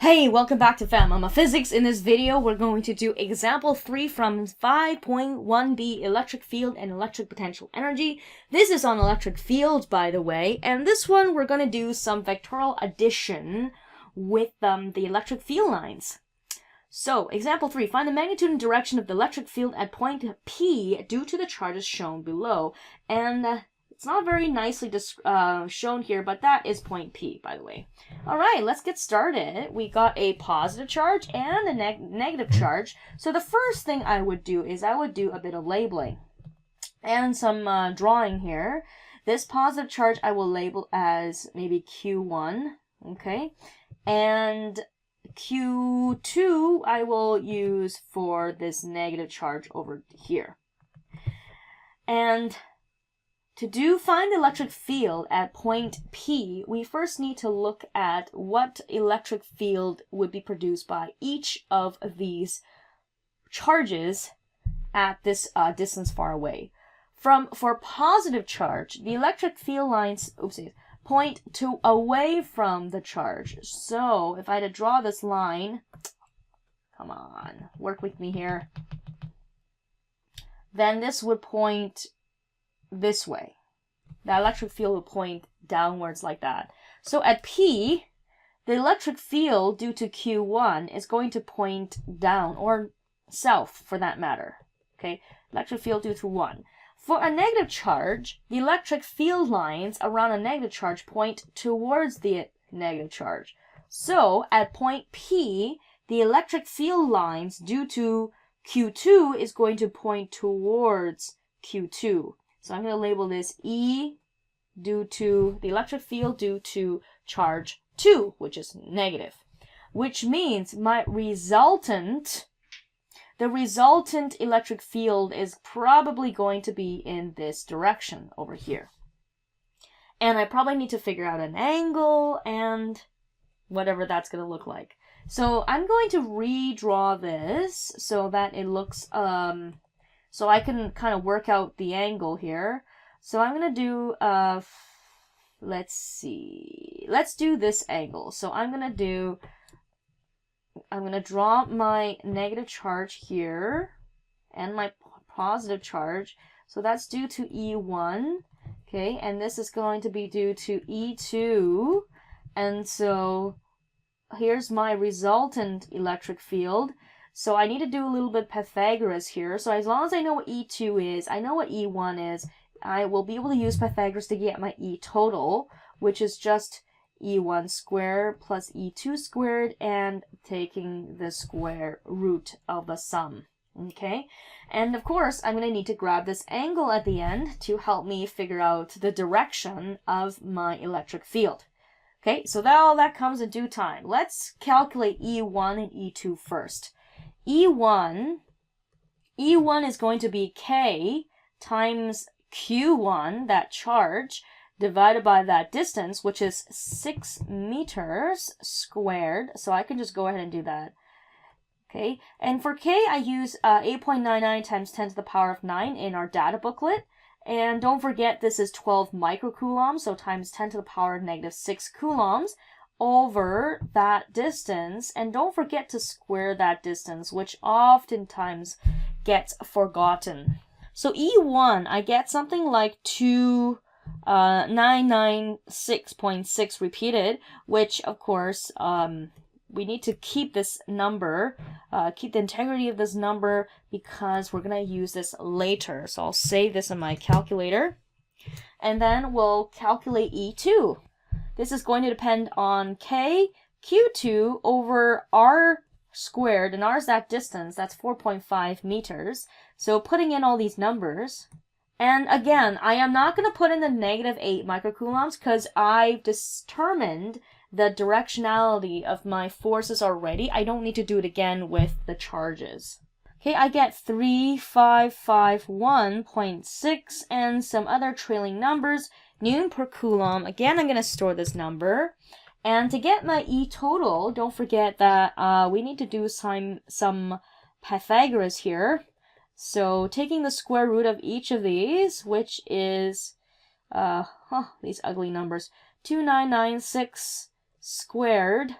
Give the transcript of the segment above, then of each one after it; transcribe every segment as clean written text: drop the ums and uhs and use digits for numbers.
Hey, welcome back to Fam Mama Physics. In this video, we're going to do example 3 from 5.1b, electric field and electric potential energy. This is on electric field, by the way, and this one we're going to do some vectorial addition with the electric field lines. So, example 3, find the magnitude and direction of the electric field at point P due to the charges shown below. And it's not very nicely shown here, but that is point P, by the way. Alright, let's get started. We got a positive charge and a negative charge. So the first thing I would do is I would do a bit of labeling and some drawing here. This positive charge I will label as maybe Q1, okay? And Q2 I will use for this negative charge over here. And to find the electric field at point P, we first need to look at what electric field would be produced by each of these charges at this distance far away. For positive charge, the electric field lines point to away from the charge. So if I had to draw this line, come on, work with me here, then this would point this way. The electric field will point downwards like that. So at P, the electric field due to Q1 is going to point down, or south for that matter. Okay, electric field due to 1. For a negative charge, the electric field lines around a negative charge point towards the negative charge. So at point P, the electric field lines due to Q2 is going to point towards Q2. So I'm going to label this E due to the electric field due to charge 2, which is negative. Which means the resultant electric field is probably going to be in this direction over here. And I probably need to figure out an angle and whatever that's going to look like. So I'm going to redraw this so that it looks so I can kind of work out the angle here. So I'm going to do, let's do this angle. So I'm going to draw my negative charge here and my positive charge. So that's due to E1, okay? And this is going to be due to E2. And so here's my resultant electric field. So I need to do a little bit Pythagoras here. So as long as I know what E2 is, I know what E1 is, I will be able to use Pythagoras to get my E total, which is just E1 squared plus E2 squared and taking the square root of the sum. Okay? And of course, I'm going to need to grab this angle at the end to help me figure out the direction of my electric field. Okay, so all that comes in due time. Let's calculate E1 and E2 first. E1 is going to be K times Q1, that charge, divided by that distance, which is 6 meters squared. So I can just go ahead and do that. Okay, and for K, I use 8.99 times 10 to the power of 9 in our data booklet. And don't forget, this is 12 microcoulombs, so times 10 to the power of negative 6 coulombs over that distance. And don't forget to square that distance, which oftentimes gets forgotten. So E1, I get something like 996.6 repeated, which of course we need to keep this number, keep the integrity of this number because we're going to use this later. So I'll save this in my calculator. And then we'll calculate E2. This is going to depend on K, Q2 over R squared, and R is that distance, that's 4.5 meters. So putting in all these numbers, and again, I am not going to put in the negative 8 microcoulombs because I've determined the directionality of my forces already. I don't need to do it again with the charges. Okay, I get 3551.6 and some other trailing numbers. Newton per coulomb. Again, I'm going to store this number. And to get my E total, don't forget that we need to do some Pythagoras here. So taking the square root of each of these, which is, these ugly numbers, 2996 squared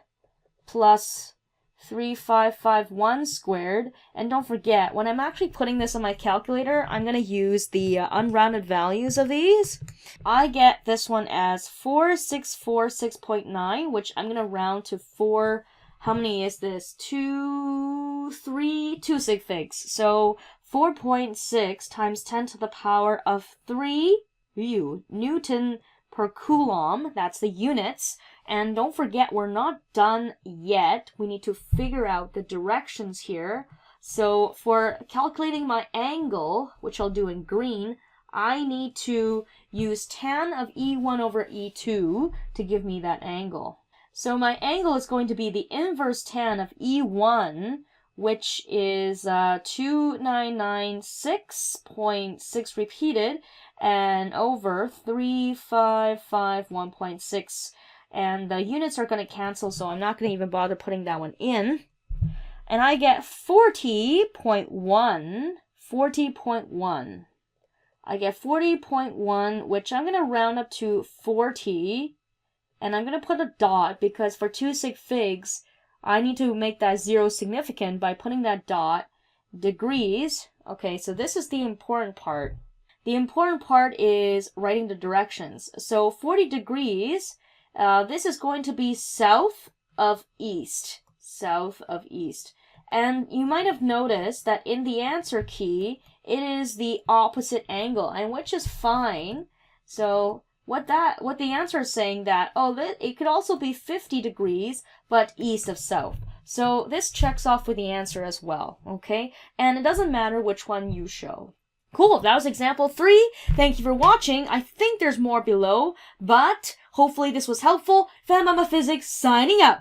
plus 3551 squared. And don't forget, when I'm actually putting this on my calculator, I'm going to use the unrounded values of these. I get this one as 4646.9, which I'm going to round to 4. How many is this? 2 sig figs. So 4.6 times 10 to the power of 3 Newton per coulomb. That's the units. And don't forget, we're not done yet. We need to figure out the directions here. So for calculating my angle, which I'll do in green, I need to use tan of E1 over E2 to give me that angle. So my angle is going to be the inverse tan of E1, which is 2996.6 repeated, and over 3551.6. And the units are going to cancel, so I'm not going to even bother putting that one in. And I get 40.1. 40.1. I get 40.1, which I'm going to round up to 40. And I'm going to put a dot because for 2 sig figs, I need to make that 0 significant by putting that dot. Degrees. Okay, so this is the important part. The important part is writing the directions. So 40 degrees, this is going to be south of east. South of east. And you might have noticed that in the answer key, it is the opposite angle, and which is fine. So what the answer is saying that, it could also be 50 degrees, but east of south. So this checks off with the answer as well, okay? And it doesn't matter which one you show. Cool, that was example 3. Thank you for watching. I think there's more below, but hopefully this was helpful. Fan Mama Physics signing out.